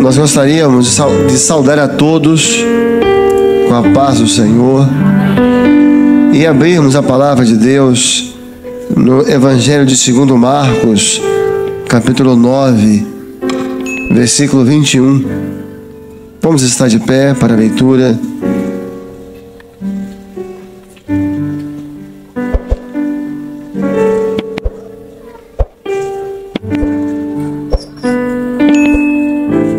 Nós gostaríamos de saudar a todos com a paz do Senhor e abrirmos a palavra de Deus no Evangelho de 2 Marcos, capítulo 9, versículo 21. Vamos estar de pé para a leitura.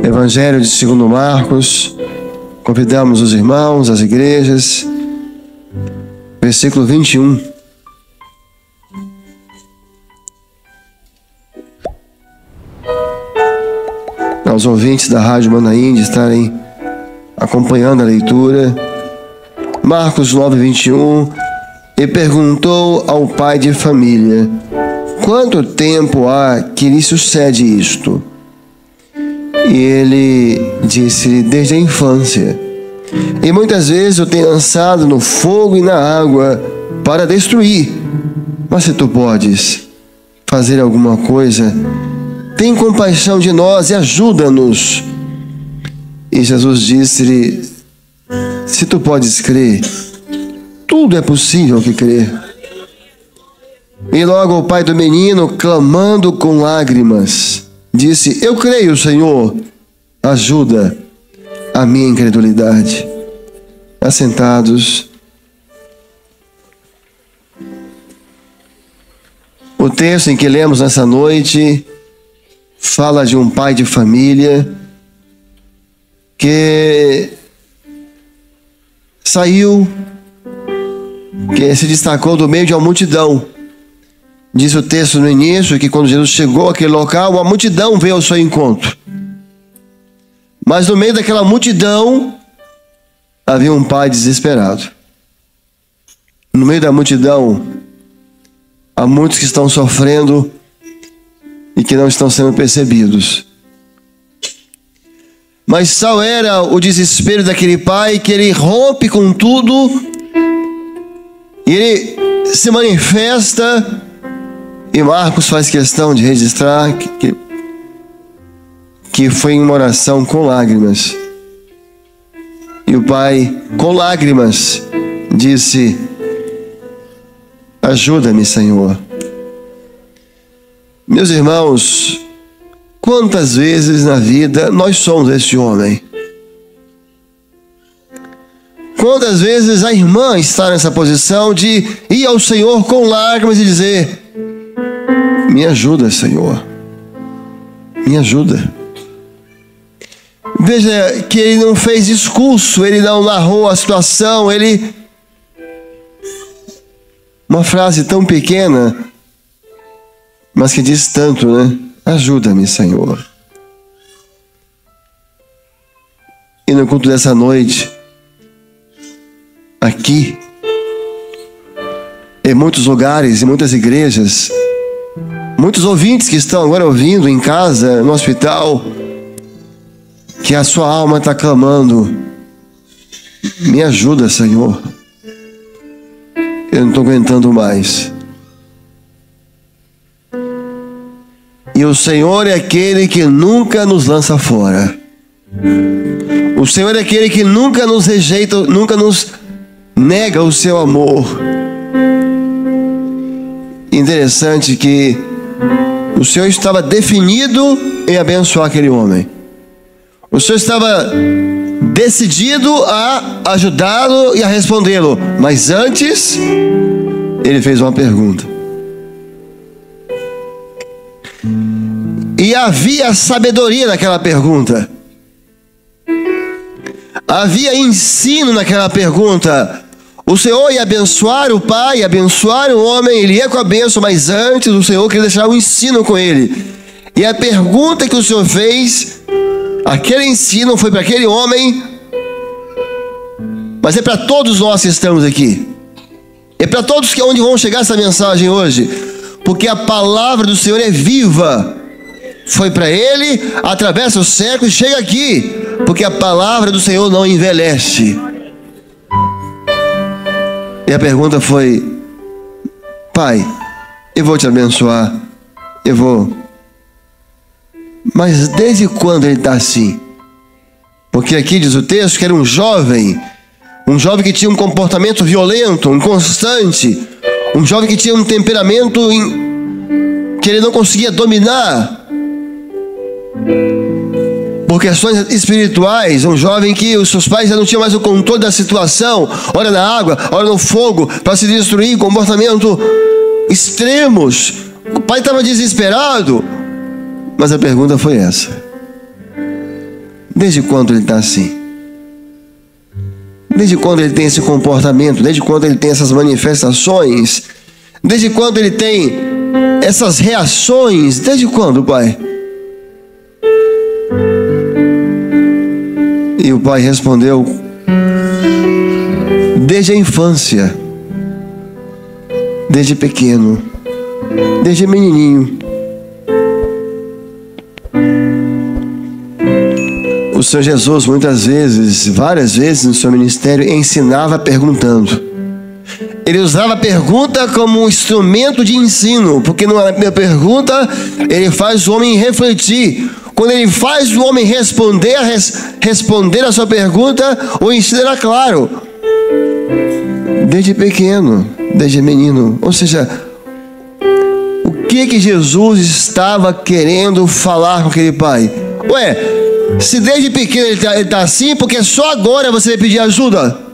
Evangelho de 2 Marcos, convidamos os irmãos, as igrejas, versículo 21. Aos ouvintes da Rádio Manaim de estarem acompanhando a leitura. Marcos 9, 21. E perguntou ao pai de família: quanto tempo há que lhe sucede isto? E ele disse: desde a infância. E muitas vezes eu tenho lançado no fogo e na água para destruir. Mas se tu podes fazer alguma coisa, tem compaixão de nós e ajuda-nos. E Jesus disse-lhe: se tu podes crer, tudo é possível que crer. E logo o pai do menino, clamando com lágrimas, disse: eu creio, Senhor, ajuda a minha incredulidade. Assentados. O texto em que lemos nessa noite fala de um pai de família que saiu, que se destacou do meio de uma multidão. Diz o texto no início que quando Jesus chegou àquele local, uma multidão veio ao seu encontro. Mas no meio daquela multidão havia um pai desesperado. No meio da multidão há muitos que estão sofrendo e que não estão sendo percebidos. Mas tal era o desespero daquele pai que ele rompe com tudo e ele se manifesta. E Marcos faz questão de registrar que foi em uma oração com lágrimas. E o pai, com lágrimas, disse: ajuda-me, Senhor. Meus irmãos, quantas vezes na vida nós somos este homem? Quantas vezes a irmã está nessa posição de ir ao Senhor com lágrimas e dizer: me ajuda, Senhor, me ajuda. Veja que ele não fez discurso, ele não narrou a situação, uma frase tão pequena, mas que diz tanto, né? Ajuda-me, Senhor. E no culto dessa noite, aqui, em muitos lugares, em muitas igrejas, muitos ouvintes que estão agora ouvindo em casa, no hospital, que a sua alma está clamando: me ajuda, Senhor. Eu não estou aguentando mais. E o Senhor é aquele que nunca nos lança fora. O Senhor é aquele que nunca nos rejeita, nunca nos nega o seu amor. Interessante que o Senhor estava definido em abençoar aquele homem. O Senhor estava decidido a ajudá-lo e a respondê-lo. Mas antes, ele fez uma pergunta. E havia sabedoria naquela pergunta. Havia ensino naquela pergunta. O Senhor ia abençoar o pai, ia abençoar o homem, ele ia com a bênção, mas antes o Senhor queria deixar um ensino com ele. E a pergunta que o Senhor fez, aquele ensino foi para aquele homem, mas é para todos nós que estamos aqui. É para todos que onde vão chegar essa mensagem hoje, porque a palavra do Senhor é viva. Foi para ele, atravessa os séculos e chega aqui, porque a palavra do Senhor não envelhece. E a pergunta foi: pai, eu vou te abençoar, eu vou. Mas desde quando ele está assim? Porque aqui diz o texto que era um jovem que tinha um comportamento violento, inconstante, um jovem que tinha um temperamento que ele não conseguia dominar por questões espirituais, um jovem que os seus pais já não tinham mais o controle da situação, ora na água, ora no fogo, para se destruir, comportamento extremos. O pai estava desesperado, mas a pergunta foi essa: desde quando ele está assim? Desde quando ele tem esse comportamento? Desde quando ele tem essas manifestações? Desde quando ele tem essas reações? Desde quando, pai? E o pai respondeu: desde a infância, desde pequeno, desde menininho. O Senhor Jesus muitas vezes, várias vezes no seu ministério, ensinava perguntando. Ele usava a pergunta como um instrumento de ensino, porque numa pergunta ele faz o homem refletir. Quando ele faz o homem responder a sua pergunta, o ensino era claro. Desde pequeno, desde menino. Ou seja, o que Jesus estava querendo falar com aquele pai? Ué, se desde pequeno ele está assim, porque só agora você vai pedir ajuda?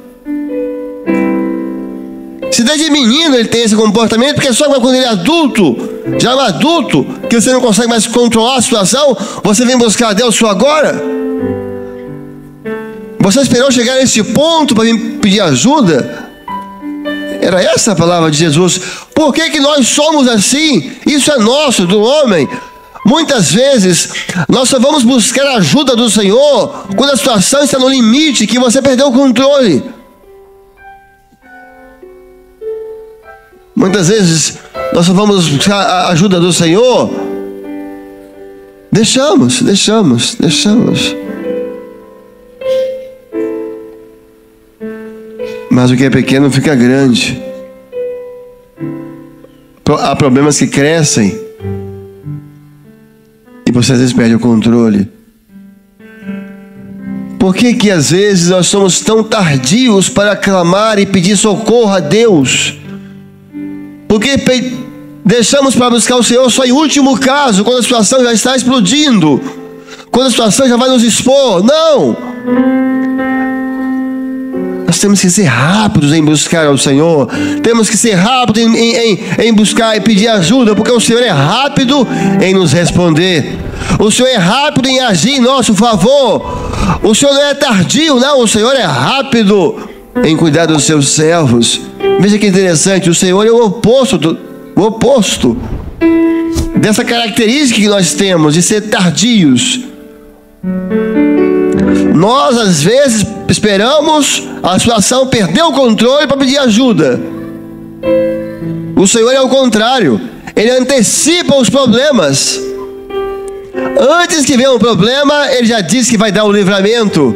Se desde menino ele tem esse comportamento, porque só agora quando ele é adulto, já é um adulto, que você não consegue mais controlar a situação, você vem buscar a Deus só agora? Você esperou chegar nesse ponto para vir pedir ajuda? Era essa a palavra de Jesus. Por que nós somos assim? Isso é nosso, do homem. Muitas vezes nós só vamos buscar a ajuda do Senhor quando a situação está no limite, que você perdeu o controle. Muitas vezes nós só vamos buscar a ajuda do Senhor. Deixamos. Mas o que é pequeno fica grande. Há problemas que crescem e você às vezes perde o controle. Por que às vezes nós somos tão tardios para clamar e pedir socorro a Deus? Porque deixamos para buscar o Senhor só em último caso, quando a situação já está explodindo, quando a situação já vai nos expor. Não! Nós temos que ser rápidos em buscar ao Senhor. Temos que ser rápidos em buscar e pedir ajuda, porque o Senhor é rápido em nos responder. O Senhor é rápido em agir em nosso favor. O Senhor não é tardio, não. O Senhor é rápido em cuidar dos seus servos. Veja que interessante, o Senhor é o oposto dessa característica que nós temos de ser tardios. Nós às vezes esperamos a situação perder o controle para pedir ajuda. O Senhor é o contrário. Ele antecipa os problemas. Antes que venha um problema, Ele já disse que vai dar o livramento.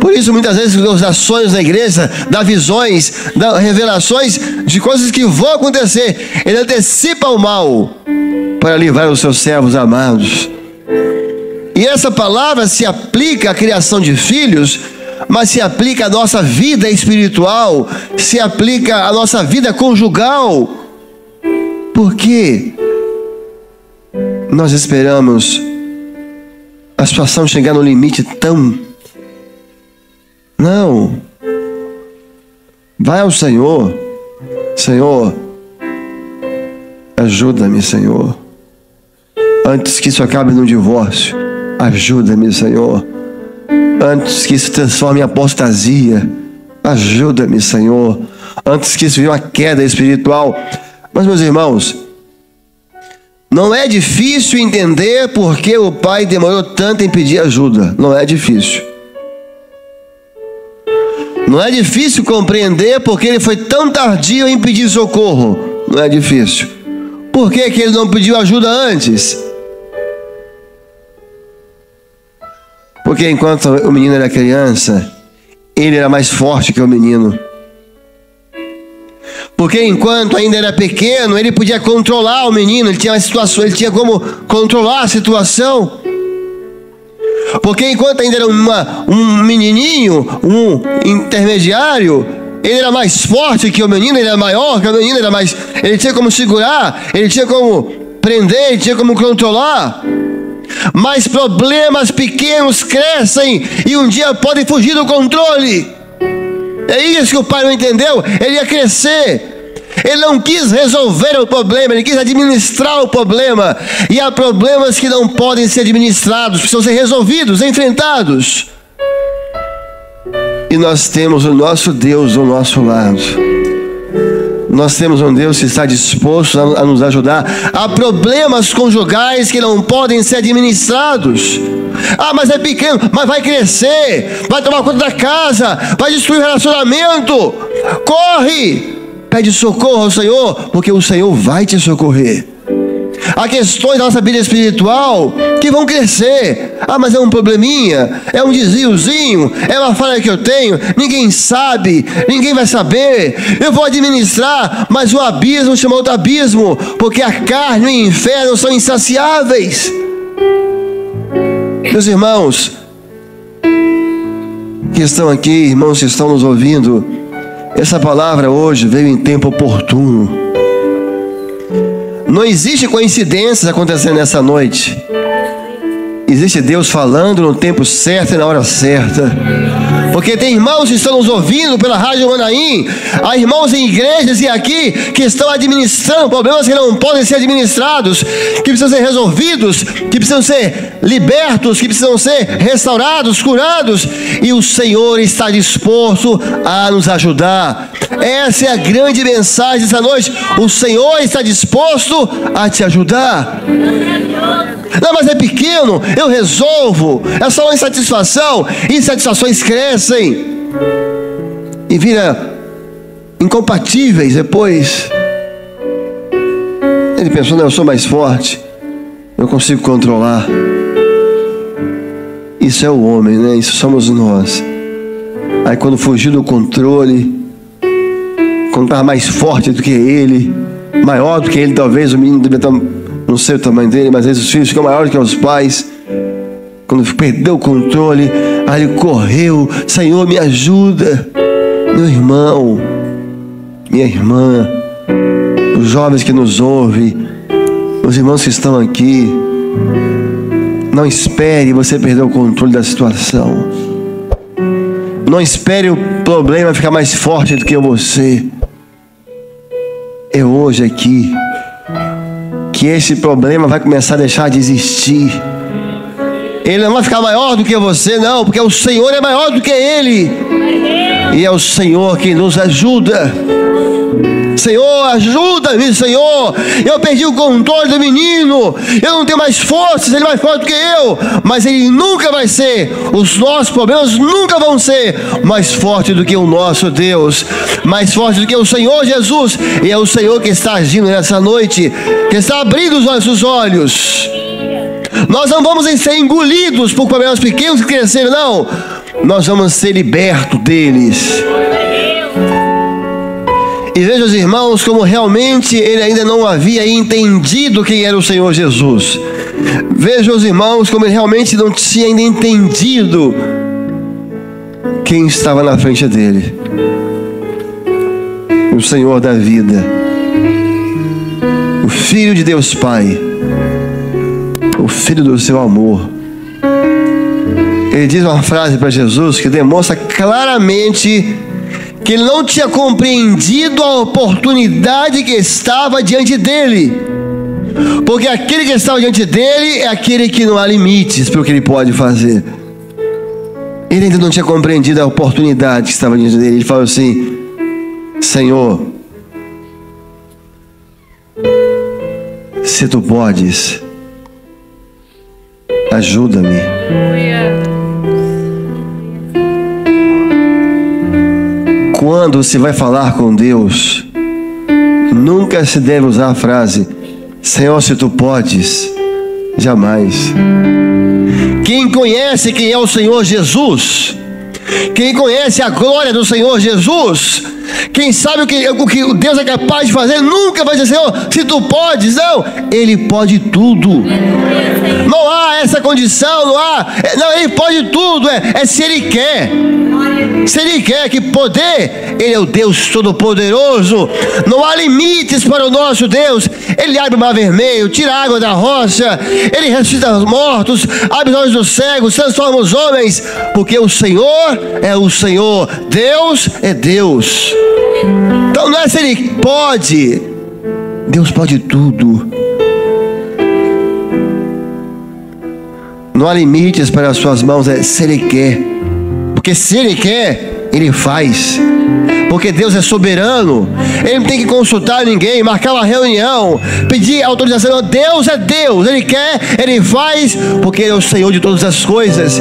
Por isso muitas vezes Deus dá sonhos na igreja, dá visões, dá revelações de coisas que vão acontecer. Ele antecipa o mal para livrar os seus servos amados. E essa palavra se aplica à criação de filhos, mas se aplica à nossa vida espiritual, se aplica à nossa vida conjugal. Por quê? Nós esperamos a situação chegar no limite tão... Não. Vai ao Senhor. Senhor, ajuda-me, Senhor. Antes que isso acabe no divórcio, ajuda-me, Senhor. Antes que isso transforme em apostasia, ajuda-me, Senhor. Antes que isso vire uma queda espiritual. Mas, meus irmãos, não é difícil entender por que o pai demorou tanto em pedir ajuda. Não é difícil. Não é difícil compreender porque ele foi tão tardio em pedir socorro. Não é difícil. Por que ele não pediu ajuda antes? Porque enquanto o menino era criança, ele era mais forte que o menino. Porque enquanto ainda era pequeno, ele podia controlar o menino, ele tinha uma situação, ele tinha como controlar a situação. Porque enquanto ainda era um menininho, um intermediário, ele era mais forte que o menino, ele era maior que o menino, ele tinha como segurar, ele tinha como prender, ele tinha como controlar. Mas problemas pequenos crescem e um dia podem fugir do controle. É isso que o pai não entendeu. Ele ia crescer. Ele não quis resolver o problema, ele quis administrar o problema. E há problemas que não podem ser administrados, precisam ser resolvidos, enfrentados. E nós temos o nosso Deus ao nosso lado. Nós temos um Deus que está disposto a nos ajudar. Há problemas conjugais que não podem ser administrados. Ah, mas é pequeno, mas vai crescer, vai tomar conta da casa, vai destruir o relacionamento. Corre! Pede socorro ao Senhor, porque o Senhor vai te socorrer. Há questões da nossa vida espiritual que vão crescer. Ah, mas é um probleminha, é um desviozinho, é uma falha que eu tenho, ninguém sabe, ninguém vai saber. Eu vou administrar, mas o abismo chama outro abismo, porque a carne e o inferno são insaciáveis. Meus irmãos que estão aqui, irmãos que estão nos ouvindo, essa palavra hoje veio em tempo oportuno. Não existe coincidências acontecendo nessa noite. Existe Deus falando no tempo certo e na hora certa. Porque tem irmãos que estão nos ouvindo pela Rádio Manaim, há irmãos em igrejas e aqui que estão administrando problemas que não podem ser administrados, que precisam ser resolvidos, que precisam ser libertos, que precisam ser restaurados, curados, e o Senhor está disposto a nos ajudar. Essa é a grande mensagem dessa noite. O Senhor está disposto a te ajudar. Não, mas é pequeno, eu resolvo. É só uma insatisfação. Insatisfações crescem e viram incompatíveis depois. Ele pensou, não, eu sou mais forte, eu consigo controlar. Isso é o homem, né? Isso somos nós. Aí quando fugiu do controle, quando estava mais forte do que ele, maior do que ele, talvez o menino devia estar, não sei o tamanho dele, mas às vezes os filhos ficam maiores que os pais. Quando perdeu o controle, aí ele correu, Senhor, me ajuda. Meu irmão, minha irmã, os jovens que nos ouvem, os irmãos que estão aqui, não espere você perder o controle da situação. Não espere o problema ficar mais forte do que você. É hoje aqui que esse problema vai começar a deixar de existir. Ele não vai ficar maior do que você, não, porque o Senhor é maior do que ele. E é o Senhor que nos ajuda. Senhor, ajuda-me, Senhor. Eu perdi o controle do menino. Eu não tenho mais forças, ele é mais forte do que eu. Mas ele nunca vai ser, os nossos problemas nunca vão ser mais fortes do que o nosso Deus, mais forte do que o Senhor Jesus. E é o Senhor que está agindo nessa noite, que está abrindo os nossos olhos. Nós não vamos ser engolidos por problemas pequenos que cresceram, não. Nós vamos ser libertos deles. E veja os irmãos como realmente ele ainda não havia entendido quem era o Senhor Jesus. Veja os irmãos como ele realmente não tinha ainda entendido quem estava na frente dele. O Senhor da vida, o Filho de Deus Pai, o Filho do seu amor. Ele diz uma frase para Jesus que demonstra claramente que ele não tinha compreendido a oportunidade que estava diante dele. Porque aquele que estava diante dele é aquele que não há limites para o que ele pode fazer. Ele ainda não tinha compreendido a oportunidade que estava diante dele. Ele falou assim: Senhor, se tu podes, ajuda-me. Quando se vai falar com Deus, nunca se deve usar a frase Senhor, se tu podes. Jamais. Quem conhece quem é o Senhor Jesus, quem conhece a glória do Senhor Jesus, Quem sabe o que Deus é capaz de fazer nunca vai dizer, Senhor, se tu podes. Não, Ele pode tudo. Não há essa condição, não, Ele pode tudo, se Ele quer. Se Ele quer, que poder, Ele é o Deus Todo-Poderoso. Não há limites para o nosso Deus. Ele abre o mar vermelho, tira a água da rocha, Ele ressuscita os mortos, abre os olhos dos cegos, transforma os homens, porque o Senhor é o Senhor, Deus é Deus. Então não é se Ele pode, Deus pode tudo. Não há limites para as suas mãos, se Ele quer. Porque se Ele quer, Ele faz. Porque Deus é soberano. Ele não tem que consultar ninguém, marcar uma reunião, pedir autorização. Deus é Deus. Ele quer, Ele faz, porque Ele é o Senhor de todas as coisas.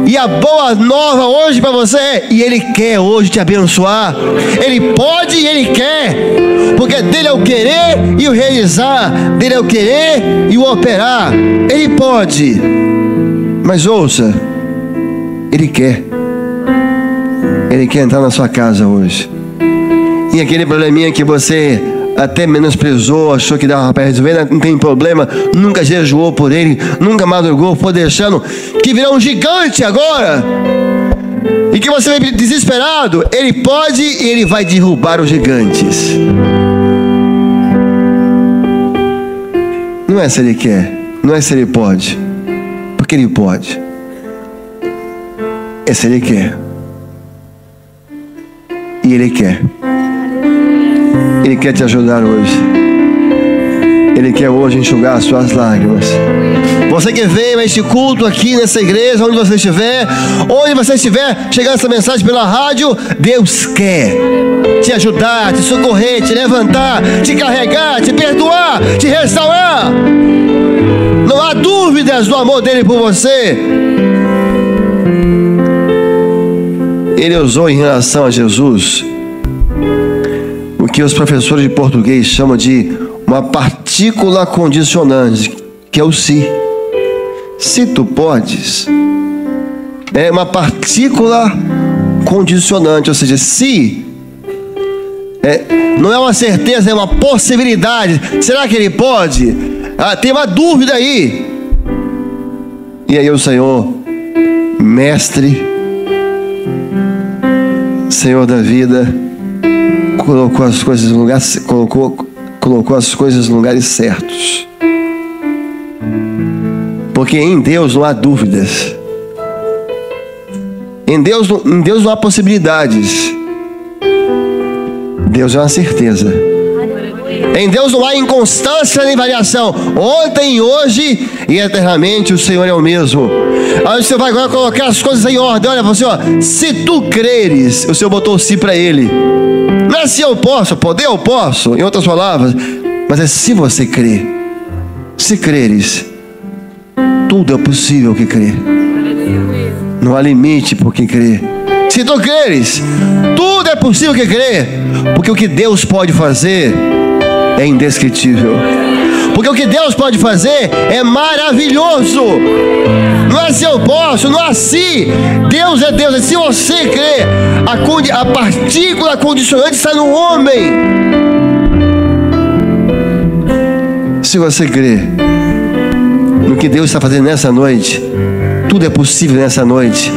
E a boa nova hoje para você e Ele quer hoje te abençoar. Ele pode e Ele quer. Porque dele é o querer e o realizar. Dele é o querer e o operar. Ele pode. Mas ouça, Ele quer. Ele quer entrar na sua casa hoje. E aquele probleminha que você até menosprezou, achou que dava para resolver, não tem problema, nunca jejuou por ele, nunca madrugou, foi deixando, que virou um gigante agora, e que você vem desesperado, Ele pode e Ele vai derrubar os gigantes. Não é se Ele quer, não é se Ele pode, porque Ele pode, é se Ele quer. E Ele quer. Ele quer te ajudar hoje. Ele quer hoje enxugar as suas lágrimas. Você que veio a este culto aqui nessa igreja, onde você estiver, chegando essa mensagem pela rádio, Deus quer te ajudar, te socorrer, te levantar, te carregar, te perdoar, te restaurar. Não há dúvidas do amor dele por você. Ele usou em relação a Jesus o que os professores de português chamam de uma partícula condicionante, que é o se. Se tu podes, é uma partícula condicionante, ou seja, se não é uma certeza, é uma possibilidade. Será que Ele pode? Tem uma dúvida aí. E aí o Senhor, Mestre, Senhor da vida, colocou as coisas no lugar, colocou as coisas no lugares certos. Porque em Deus não há dúvidas. Em Deus não há possibilidades. Deus é uma certeza. Em Deus não há inconstância nem variação. Ontem, hoje e eternamente o Senhor é o mesmo. Aí você vai agora colocar as coisas em ordem. Olha, você, se tu creres, o Senhor botou o si para ele. Não é se eu posso, poder eu posso, em outras palavras, mas é se você crer. Se creres, tudo é possível que crer. Não há limite por quem crer. Se tu creres, tudo é possível que crer, porque o que Deus pode fazer é indescritível. Porque o que Deus pode fazer é maravilhoso. Não é se eu posso, não é se. Deus é Deus, é se você crer. A partícula condicionante está no homem. Se você crer no que Deus está fazendo nessa noite, tudo é possível nessa noite,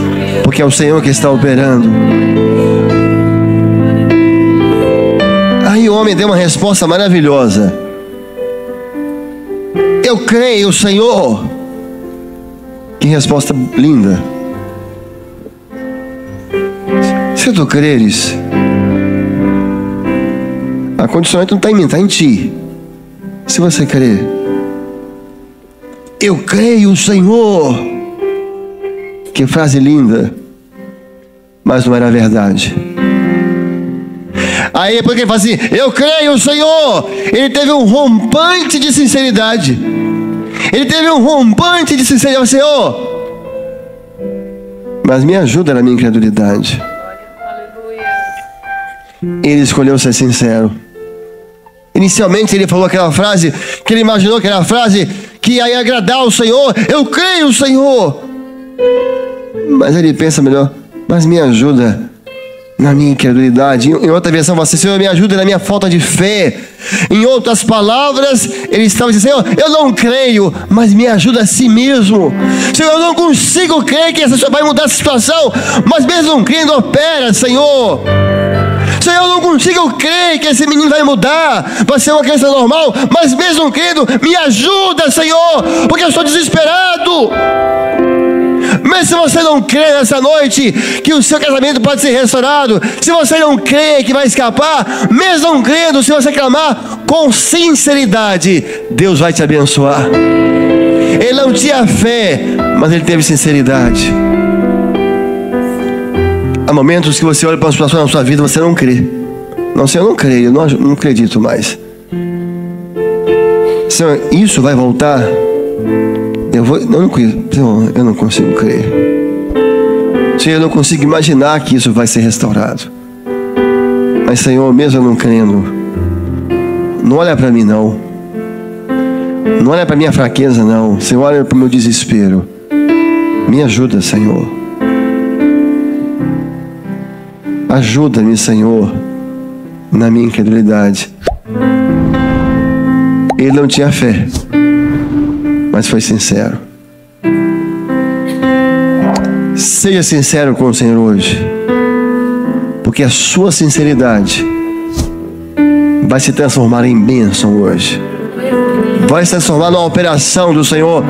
porque é o Senhor que está operando. Aí o homem deu uma resposta maravilhosa. Eu creio, Senhor. Que resposta linda. Se tu creres, a condicionante não está em mim, está em ti. Se você crer, eu creio, Senhor. Que frase linda. Mas não era verdade. Aí depois que ele fala assim, eu creio, Senhor, ele teve um rompante de sinceridade. Ele teve um rompante de sinceridade. Senhor, mas me ajuda na minha incredulidade. Ele escolheu ser sincero. Inicialmente ele falou aquela frase que ele imaginou que era a frase que ia agradar ao Senhor. Eu creio, Senhor. Mas ele pensa melhor, mas me ajuda na minha incredulidade. Em outra versão, você, Senhor, me ajuda na minha falta de fé. Em outras palavras, ele estava dizendo: Senhor, eu não creio, mas me ajuda a si mesmo. Senhor, eu não consigo crer que essa vai mudar a situação, mas mesmo não crendo, opera, Senhor. Senhor, eu não consigo crer que esse menino vai mudar, vai ser uma criança normal, mas mesmo não crendo, me ajuda, Senhor, porque eu estou desesperado. Mas se você não crê nessa noite que o seu casamento pode ser restaurado, se você não crê que vai escapar, mesmo não crendo, se você clamar com sinceridade, Deus vai te abençoar. Ele não tinha fé, mas ele teve sinceridade. Há momentos que você olha para uma situação na sua vida e você não crê. Não, Senhor, eu não creio, eu não acredito mais. Senhor, isso vai voltar? Senhor, eu não consigo crer. Senhor, eu não consigo imaginar que isso vai ser restaurado. Mas, Senhor, mesmo eu não crendo, não olha para mim, não. Não olha para minha fraqueza, não. Senhor, olha para o meu desespero. Me ajuda, Senhor. Ajuda-me, Senhor, na minha incredulidade. Ele não tinha fé, mas foi sincero. Seja sincero com o Senhor hoje, porque a sua sinceridade vai se transformar em bênção hoje. Vai se transformar numa operação do Senhor.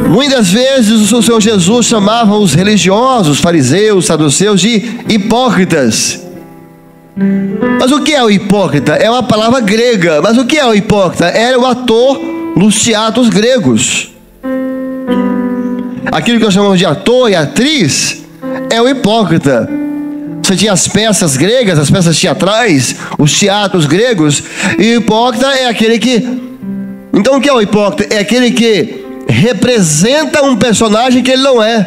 Muitas vezes o Senhor Jesus chamava os religiosos, fariseus, saduceus, de hipócritas. Mas o que é o hipócrita? É uma palavra grega. Mas o que é o hipócrita? Era o ator nos teatros gregos. Aquilo que nós chamamos de ator e atriz é o hipócrita. Você tinha as peças gregas, as peças teatrais, os teatros gregos. E o hipócrita é aquele que... Então o que é o hipócrita? É aquele que representa um personagem que ele não é.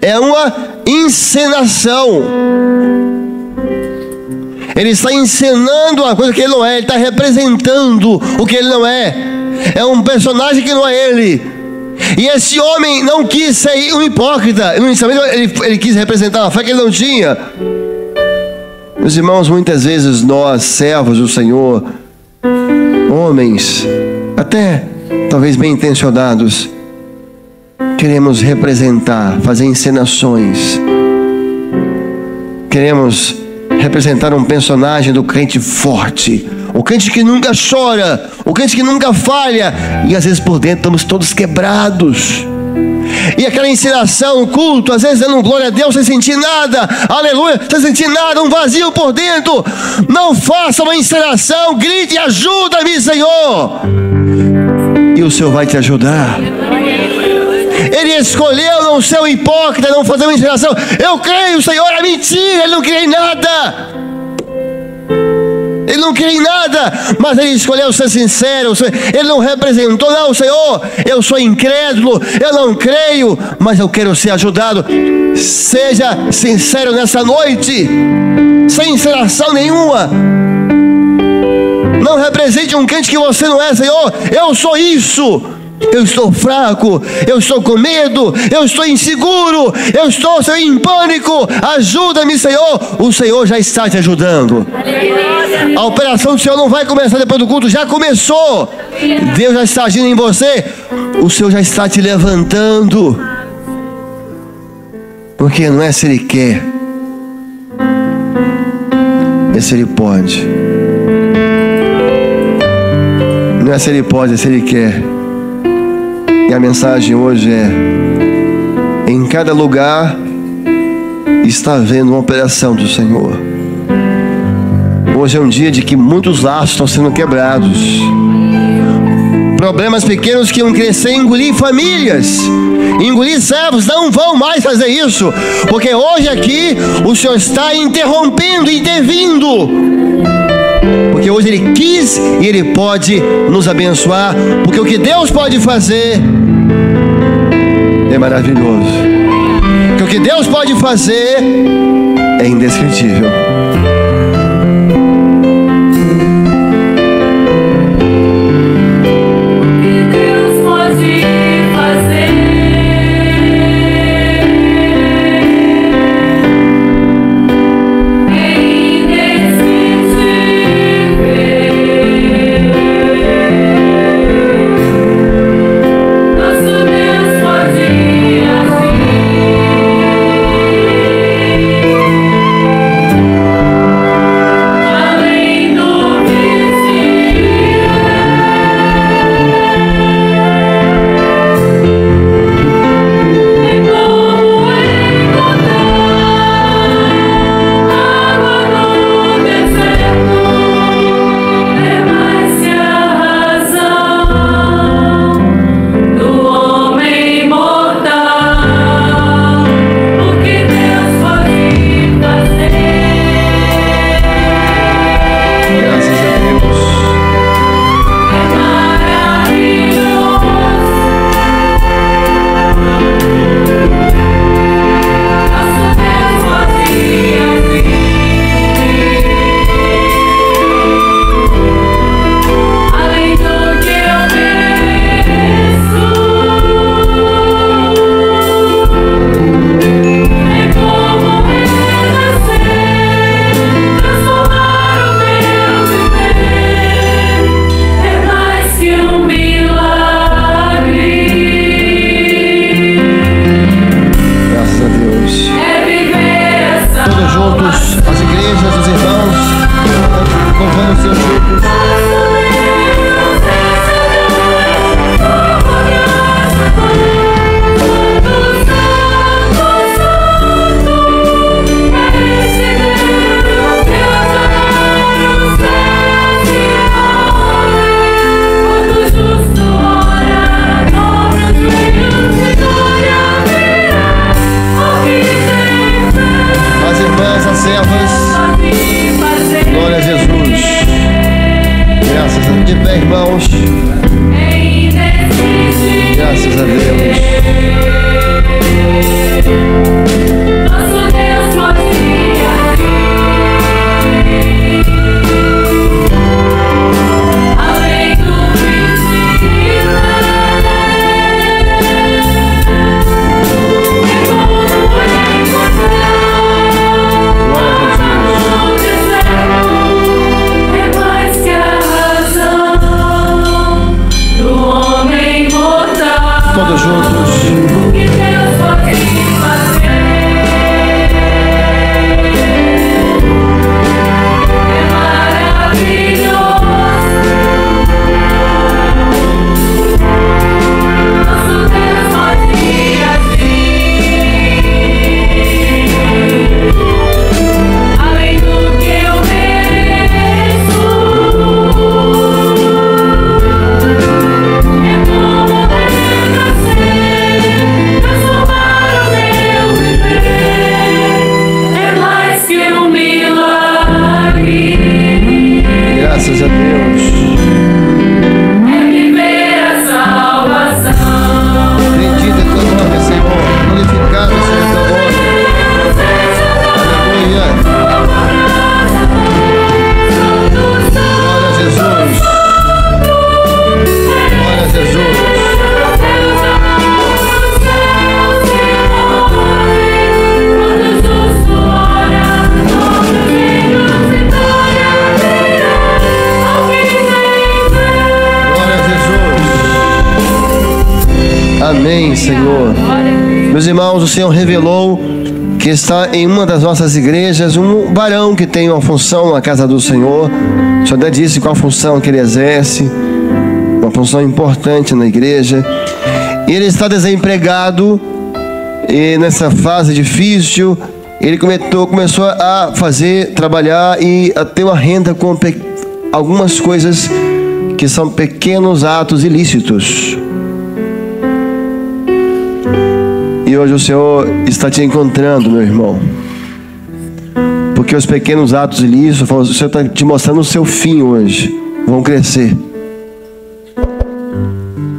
É uma encenação. Ele está encenando uma coisa que ele não é. Ele está representando o que ele não é. É um personagem que não é ele. E esse homem não quis ser um hipócrita. Ele quis representar uma fé que ele não tinha. Meus irmãos, muitas vezes nós, servos do Senhor, homens, até talvez bem intencionados, queremos representar, fazer encenações. Queremos representar um personagem do crente forte, o crente que nunca chora, o crente que nunca falha, e às vezes por dentro estamos todos quebrados. E aquela encenação, culto, às vezes dando glória a Deus sem sentir nada, aleluia, sem sentir nada, um vazio por dentro. Não faça uma encenação, grite: ajuda-me, Senhor. E o Senhor vai te ajudar. Ele escolheu não ser um hipócrita, não fazer uma encenação. Eu creio, Senhor, é mentira, ele não crê em nada. Ele não crê em nada, mas ele escolheu ser sincero. Ele não representou: não, Senhor, eu sou incrédulo, eu não creio, mas eu quero ser ajudado. Seja sincero nessa noite, sem encenação nenhuma. Não represente um crente que você não é. Senhor, eu sou isso. Eu estou fraco, eu estou com medo, eu estou inseguro, eu estou, Senhor, em pânico. Ajuda-me, Senhor. O Senhor já está te ajudando. A operação do Senhor não vai começar depois do culto, já começou. Deus já está agindo em você. O Senhor já está te levantando. Porque não é se Ele quer, é se Ele pode. Não é se Ele pode, é se Ele quer. E a mensagem hoje é: em cada lugar está havendo uma operação do Senhor. Hoje é um dia de que muitos laços estão sendo quebrados. Problemas pequenos que iam crescer e engolir famílias, engolir servos, não vão mais fazer isso. Porque hoje aqui o Senhor está interrompendo, intervindo. Porque hoje Ele quis e Ele pode nos abençoar. Porque o que Deus pode fazer é maravilhoso. Porque o que Deus pode fazer é indescritível. irmãos. Graças a Deus. Nosso Deus pode agir além do visível. É como encontrar no deserto. É mais que a razão do homem mortal. Todos juntos. O que Deus pode fazer é maravilhoso. Nosso Deus pode agir além do que eu mereço. É como renascer, transformar o meu viver. É mais que um milagre. Graças a Deus. É viver a salvação. Bendito é teu nome, Senhor. Glorificado seja teu nome. Aleluia. Glória a Jesus. Glória a Jesus. Glória a Jesus. Amém, Senhor. Meus irmãos, o Senhor revelou que está em uma das nossas igrejas um varão que tem uma função na casa do Senhor. O Senhor até disse qual a função que ele exerce, uma função importante na igreja. E ele está desempregado e nessa fase difícil ele começou a trabalhar e a ter uma renda com algumas coisas que são pequenos atos ilícitos. E hoje o Senhor está te encontrando, meu irmão. Porque os pequenos atos ilícitos, o Senhor está te mostrando o seu fim hoje. Vão crescer.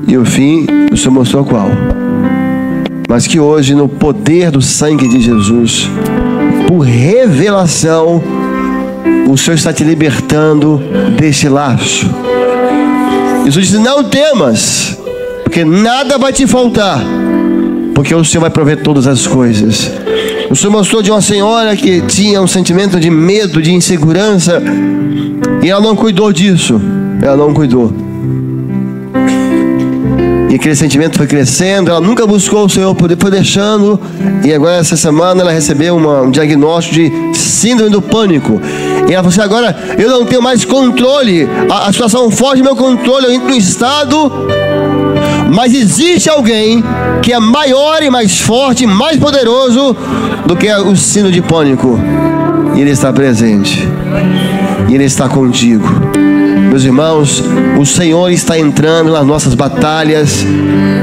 E o fim, o Senhor mostrou qual? Mas que hoje, no poder do sangue de Jesus, por revelação, o Senhor está te libertando deste laço. Jesus disse: não temas, porque nada vai te faltar, porque o Senhor vai prover todas as coisas. O Senhor mostrou de uma senhora que tinha um sentimento de medo, de insegurança, e ela não cuidou disso. Ela não cuidou. E aquele sentimento foi crescendo, ela nunca buscou o Senhor, foi deixando, e agora essa semana ela recebeu um diagnóstico de síndrome do pânico. E ela falou assim: agora eu não tenho mais controle, a situação foge do meu controle, eu entro no estado, mas existe alguém que é maior e mais forte, mais poderoso do que o síndrome de pânico. E Ele está presente, e Ele está contigo. Meus irmãos, o Senhor está entrando nas nossas batalhas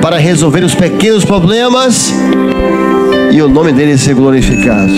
para resolver os pequenos problemas e o nome dele ser glorificado.